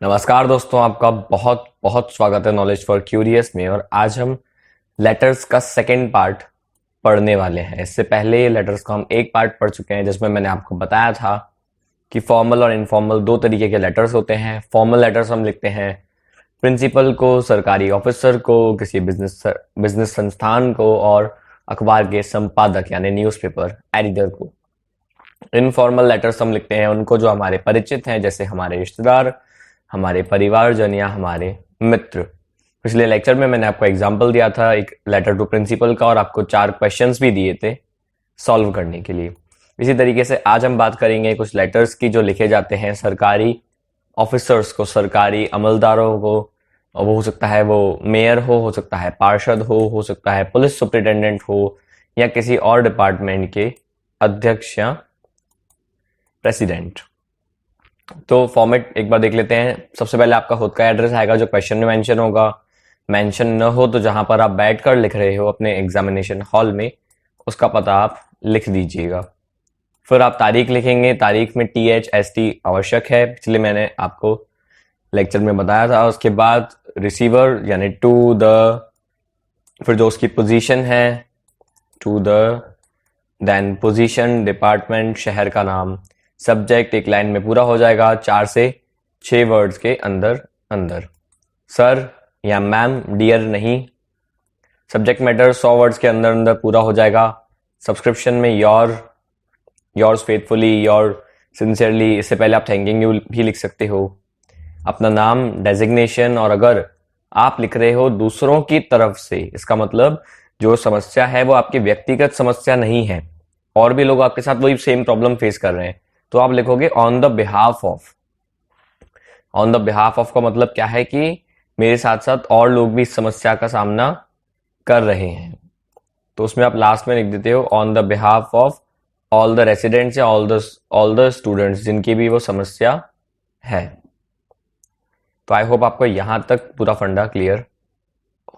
नमस्कार दोस्तों, आपका बहुत बहुत स्वागत है नॉलेज फॉर क्यूरियस में। और आज हम लेटर्स का सेकंड पार्ट पढ़ने वाले हैं। इससे पहले ये लेटर्स का हम एक पार्ट पढ़ चुके हैं जिसमें मैंने आपको बताया था कि फॉर्मल और इनफॉर्मल दो तरीके के लेटर्स होते हैं। फॉर्मल लेटर्स हम लिखते हैं प्रिंसिपल को, सरकारी ऑफिसर को, किसी बिजनेस संस्थान को और अखबार के संपादक यानी न्यूज़पेपर एडिटर को। इनफॉर्मल लेटर्स हम लिखते हैं उनको जो हमारे परिचित हैं, जैसे हमारे रिश्तेदार, हमारे परिवारजन या हमारे मित्र। पिछले लेक्चर में मैंने आपको एग्जाम्पल दिया था एक लेटर टू प्रिंसिपल का और आपको 4 क्वेश्चंस भी दिए थे सॉल्व करने के लिए। इसी तरीके से आज हम बात करेंगे कुछ लेटर्स की जो लिखे जाते हैं सरकारी ऑफिसर्स को, सरकारी अमलदारों को। और वो हो सकता है वो मेयर हो सकता है पार्षद हो सकता है पुलिस सुपरिटेंडेंट हो, या किसी और डिपार्टमेंट के अध्यक्ष या प्रेसिडेंट। तो फॉर्मेट एक बार देख लेते हैं। सबसे पहले आपका खुद का एड्रेस आएगा जो क्वेश्चन में मेंशन होगा। मेंशन न हो तो जहां पर आप बैठकर लिख रहे हो अपने एग्जामिनेशन हॉल में, उसका पता आप लिख दीजिएगा। फिर आप तारीख लिखेंगे। तारीख में THST आवश्यक है, पिछले मैंने आपको लेक्चर में बताया था। उसके बाद रिसीवर यानी टू द, फिर जो उसकी पोजीशन है to the, then position, department, शहर का नाम, सब्जेक्ट एक लाइन में पूरा हो जाएगा 4 से 6 वर्ड्स के अंदर अंदर। सर या मैम, डियर नहीं। सब्जेक्ट मैटर 100 वर्ड्स के अंदर अंदर पूरा हो जाएगा। सब्सक्रिप्शन में योर्स फेथफुली, योर सिंसियरली, इससे पहले आप थैंकिंग यू भी लिख सकते हो। अपना नाम, डेजिग्नेशन, और अगर आप लिख रहे हो दूसरों की तरफ से, इसका मतलब जो समस्या है वो आपकी व्यक्तिगत समस्या नहीं है, और भी लोग आपके साथ वही सेम प्रॉब्लम फेस कर रहे हैं, तो आप लिखोगे on the behalf of. On the behalf of का मतलब क्या है कि मेरे साथ साथ और लोग भी इस समस्या का सामना कर रहे हैं, तो उसमें आप लास्ट में लिख देते हो on the behalf of all the residents या ऑल द स्टूडेंट्स जिनकी भी वो समस्या है। तो आई होप आपको यहां तक पूरा फंडा क्लियर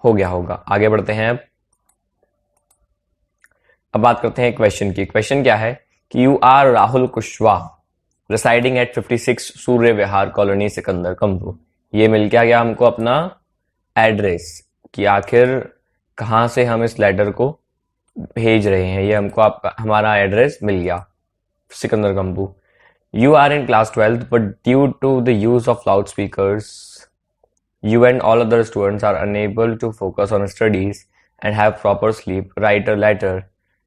हो गया होगा। आगे बढ़ते हैं। अब बात करते हैं क्वेश्चन की। क्वेश्चन क्या है कि you are Rahul Kushwaha residing at 56 Surya Vihar colony Sikandar Kampoo. ये मिल गया हमको अपना एड्रेस कि आखिर कहाँ से हम इस लेटर को भेज रहे हैं। ये हमको आपका हमारा एड्रेस मिल गया, Sikandar Kampoo. You are in class 12th but due to the use of loud speakers you and all other students are unable to focus on studies and have proper sleep. Write a letter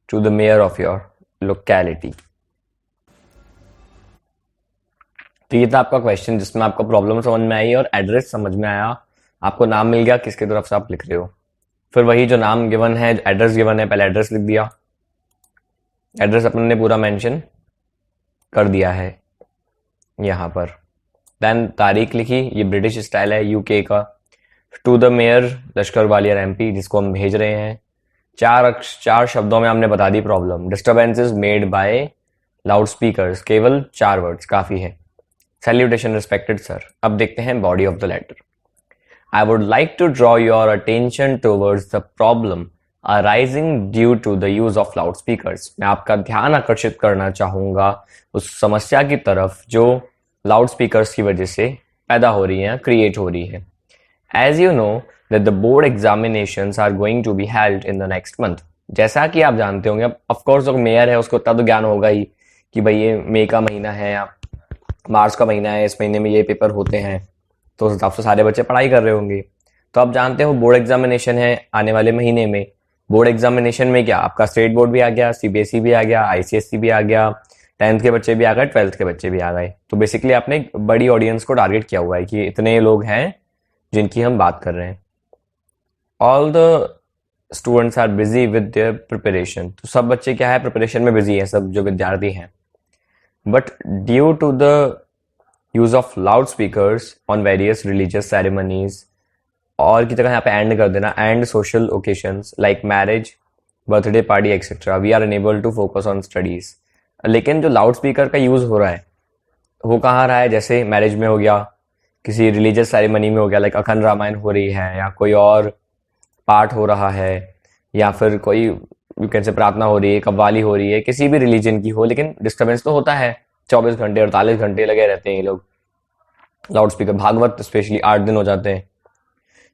to the mayor of your locality. तो ये था आपका question जिसमें आपको problem समझ में आई और address समझ में आया। आपको नाम मिल गया किसकी तरफ से आप लिख रहे हो। फिर वही जो नाम गिवन है, एड्रेस गिवन है, पहले एड्रेस लिख दिया। एड्रेस अपन ने पूरा मेंशन कर दिया है यहाँ पर। देन तारीख लिखी, ये ब्रिटिश स्टाइल है यूके का। To the mayor Lashkar वालियर MP जिसको हम भेज रहे हैं। 4 शब्दों में हमने बता दी problem. Disturbances made by loud speakers, केवल 4 वर्ड्स काफी है। Salutation respected sir. अब देखते हैं body of the letter. I would like to draw your attention towards the problem arising due to the use of loud speakers. मैं आपका ध्यान आकर्षित करना चाहूंगा उस समस्या की तरफ जो लाउड स्पीकर्स की वजह से पैदा हो रही है, क्रिएट हो रही है। As you know that the board examinations are going to be held in the next month. जैसा कि आप जानते होंगे, ऑफ कोर्स जो मेयर है उसको इतना तो ज्ञान होगा ही कि भाई ये मई का महीना है या मार्च का महीना है, इस महीने में ये पेपर होते हैं, तो उस हिसाब से सारे बच्चे पढ़ाई कर रहे होंगे। तो आप जानते हो बोर्ड एग्जामिनेशन है आने वाले महीने में। बोर्ड एग्जामिनेशन में क्या आपका स्टेट बोर्ड भी आ गया, CBSE भी आ गया, ICSE भी आ गया, 10th के बच्चे भी आ गए, 12th के बच्चे भी आ गए। तो बेसिकली आपने एक बड़ी ऑडियंस को टारगेट किया हुआ है कि इतने लोग हैं जिनकी हम बात कर रहे हैं। All the students are busy with their preparation. तो सब बच्चे क्या है, प्रिपरेशन में बिजी हैं, सब जो विद्यार्थी हैं। But due to the use of loud speakers on various religious ceremonies, और की तरह यहाँ पे एंड कर देना, and social occasions like marriage, birthday party etcetera, we are unable to focus on studies. लेकिन जो लाउड स्पीकर का यूज हो रहा है वो कहाँ रहा है, जैसे मैरिज में हो गया, किसी रिलीजियस सेरेमनी में हो गया, लाइक अखंड रामायण हो रही है, या कोई और पाठ हो रहा है, या फिर कोई यू कैन से प्रार्थना हो रही है, कव्वाली हो रही है, किसी भी रिलीजन की हो, लेकिन डिस्टर्बेंस तो होता है। 24 घंटे 48 घंटे लगे रहते हैं ये लोग। लाउड स्पीकर, भागवत स्पेशली 8 दिन हो जाते हैं।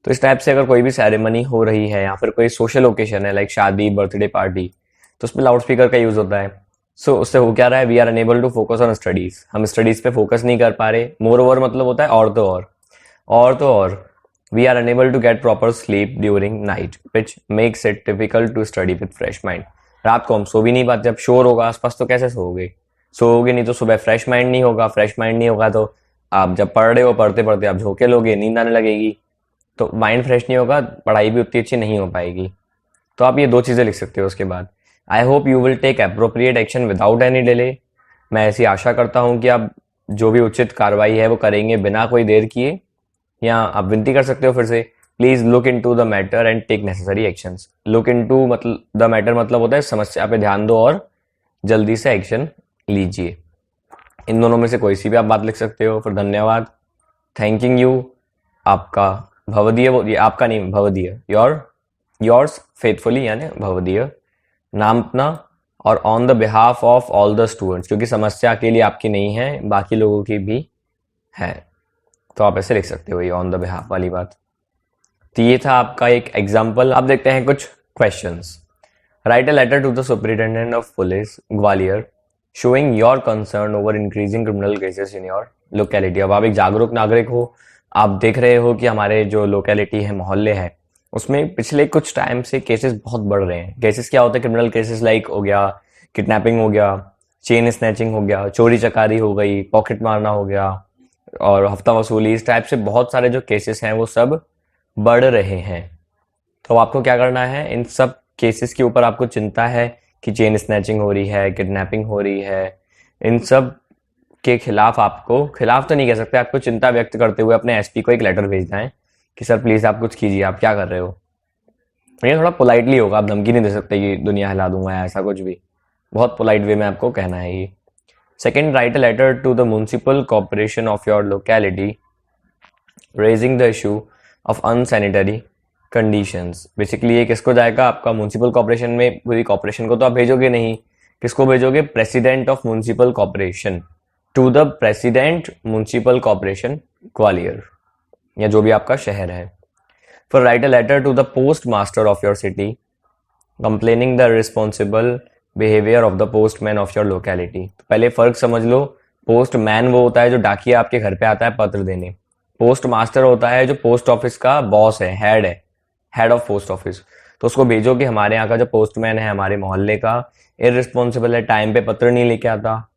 तो इस टाइप से अगर कोई भी सेरेमनी हो रही है या फिर कोई सोशल ओकेशन है लाइक शादी, बर्थडे पार्टी, तो उसमें लाउड स्पीकर का यूज होता है। सो उससे हो क्या रहा है, we are unable to focus on studies, हम स्टडीज पे फोकस नहीं कर पा रहे। मोर ओवर मतलब होता है और तो और we are unable to get proper sleep during night which makes it difficult to study with fresh mind. रात को हम सो भी नहीं पाते, जब शोर होगा आसपास तो कैसे सोओगे नहीं, तो सुबह फ्रेश माइंड नहीं होगा, फ्रेश माइंड नहीं होगा तो आप जब पढ़ रहे हो, पढ़ते पढ़ते आप झोंके लोगे, नींद आने लगेगी, तो माइंड फ्रेश नहीं होगा, पढ़ाई भी उतनी अच्छी नहीं हो पाएगी। तो आप ये 2 चीजें लिख सकते हो उसके बाद। I hope you will take appropriate action without any delay. मैं ऐसी आशा करता हूं कि आप जो भी उचित कार्रवाई है वो करेंगे बिना कोई देर किए। या आप विनती कर सकते हो फिर से, please look into the matter and take necessary actions. Look into मतलब द मैटर मतलब होता है समस्या पे ध्यान दो और जल्दी से एक्शन लीजिए। इन दोनों में से कोई सी भी आप बात लिख सकते हो। फिर धन्यवाद, थैंकिंग यू, आपका भवदीय, वो ये आपका नहीं, भवदीय, योर्स फेथफुली यानी भवदीय नाम अपना, और on the behalf of all the students, क्योंकि समस्या अकेली आपकी नहीं है, बाकी लोगों की भी है, तो आप ऐसे लिख सकते हो ये ऑन द बिहाफ वाली बात। तो ये था आपका एक एग्जाम्पल। अब देखते हैं कुछ questions. Write a letter to the superintendent of police Gwalior showing your concern over increasing criminal cases in your locality. अब आप एक जागरूक नागरिक हो, आप देख रहे हो कि हमारे जो लोकेलिटी है, मोहल्ले है, उसमें पिछले कुछ टाइम से केसेस बहुत बढ़ रहे हैं। केसेस क्या होते हैं, क्रिमिनल केसेस लाइक हो गया, किडनैपिंग हो गया, चेन स्नैचिंग हो गया, चोरी चकारी हो गई, पॉकेट मारना हो गया, और हफ्ता वसूली, इस टाइप से बहुत सारे जो केसेस हैं वो सब बढ़ रहे हैं। तो आपको क्या करना है, इन सब केसेस के ऊपर आपको चिंता है कि चेन स्नैचिंग हो रही है, किडनैपिंग हो रही है, इन सब के खिलाफ, आपको खिलाफ तो नहीं कह सकते, आपको चिंता व्यक्त करते हुए अपने एसपी को एक लेटर भेजना है कि सर प्लीज आप कुछ कीजिए, आप क्या कर रहे हो। ये थोड़ा पोलाइटली होगा, आप धमकी नहीं दे सकते कि दुनिया हिला दूंगा या ऐसा कुछ भी, बहुत पोलाइट वे में आपको कहना है ये। Second, write a letter to the municipal corporation of your locality raising the issue of unsanitary conditions. Basically ये किसको जाएगा, आपका म्युनिसिपल कॉर्पोरेशन में, पूरी कॉर्पोरेशन को तो आप भेजोगे नहीं, किसको भेजोगे, president of municipal corporation, to the president municipal corporation Gwalior, या जो भी आपका शहर है। फिर write a letter to the post master of your city complaining the responsible behaviour of the postman of your locality. तो पहले फर्क समझ लो, पोस्टमैन वो होता है जो डाकिया आपके घर पे आता है पत्र देने, पोस्ट मास्टर होता है जो पोस्ट ऑफिस का बॉस है, हेड ऑफ पोस्ट ऑफिस। तो उसको भेजो कि हमारे यहाँ का जो पोस्टमैन है हमारे मोहल्ले का इररिस्पॉन्सिबल है, टाइम पे पत्र नहीं लेके आता,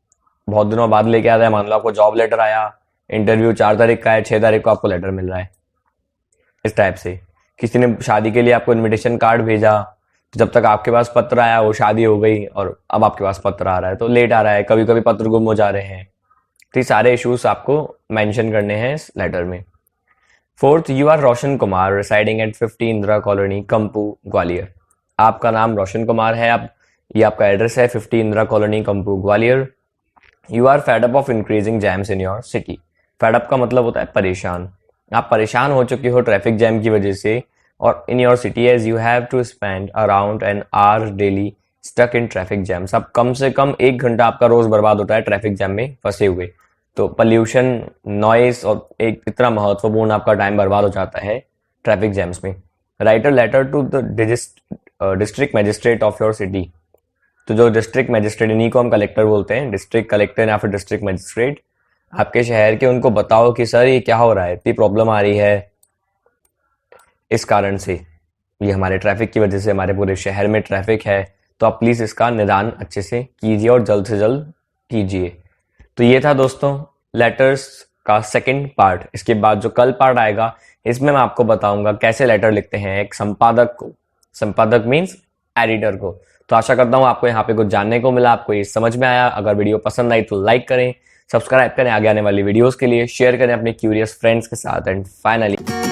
बहुत दिनों बाद लेके आता है। मान लो आपको जॉब लेटर आया, इंटरव्यू 4 तारीख का है, 6 तारीख को आपको लेटर मिल रहा है। इस टाइप से किसी ने शादी के लिए आपको इनविटेशन कार्ड भेजा, तो जब तक आपके पास पत्र आया वो शादी हो गई, और अब आपके पास पत्र आ रहा है तो लेट आ रहा है, कभी कभी पत्र गुम हो जा रहे हैं। तो ये सारे इश्यूज आपको मेंशन करने हैं इस लेटर में। Fourth, you are Roshan Kumar residing at 50 Indira colony Kampoo Gwalior. आपका नाम रोशन कुमार है, आप, ये आपका एड्रेस है 50 Indira colony Kampoo Gwalior. You are fed up of increasing jams in your city. Fed up का मतलब होता है परेशान, आप परेशान हो चुके हो ट्रैफिक जैम की वजह से, और in your city as you have to spend around an hour daily stuck in traffic jams. अब कम से कम 1 घंटा आपका रोज बर्बाद होता है ट्रैफिक जैम में फंसे हुए। तो पॉल्यूशन, नॉइस और एक इतना महत्वपूर्ण आपका टाइम बर्बाद हो जाता है ट्रैफिक जैम्स में। Write a letter to the district magistrate of your city. तो जो डिस्ट्रिक्ट मजिस्ट्रेट, इन्हीं को हम कलेक्टर बोलते हैं, डिस्ट्रिक्ट कलेक्टर या फिर डिस्ट्रिक्ट मजिस्ट्रेट आपके शहर के, उनको बताओ कि सर ये क्या हो रहा है, इतनी प्रॉब्लम आ रही है इस कारण से, ये हमारे ट्रैफिक की वजह से हमारे पूरे शहर में ट्रैफिक है, तो आप प्लीज इसका निदान अच्छे से कीजिए और जल्द से जल्द कीजिए। तो ये था दोस्तों लेटर्स का सेकंड पार्ट। इसके बाद जो कल पार्ट आएगा इसमें मैं आपको बताऊंगा कैसे लेटर लिखते हैं एक संपादक को, संपादक मीन्स एडिटर को। तो आशा करता हूँ आपको यहाँ पे कुछ जानने को मिला, आपको ये समझ में आया। अगर वीडियो पसंद आई तो लाइक करें, सब्सक्राइब करें आगे आने वाली वीडियोस के लिए, शेयर करें अपने क्यूरियस फ्रेंड्स के साथ, एंड फाइनली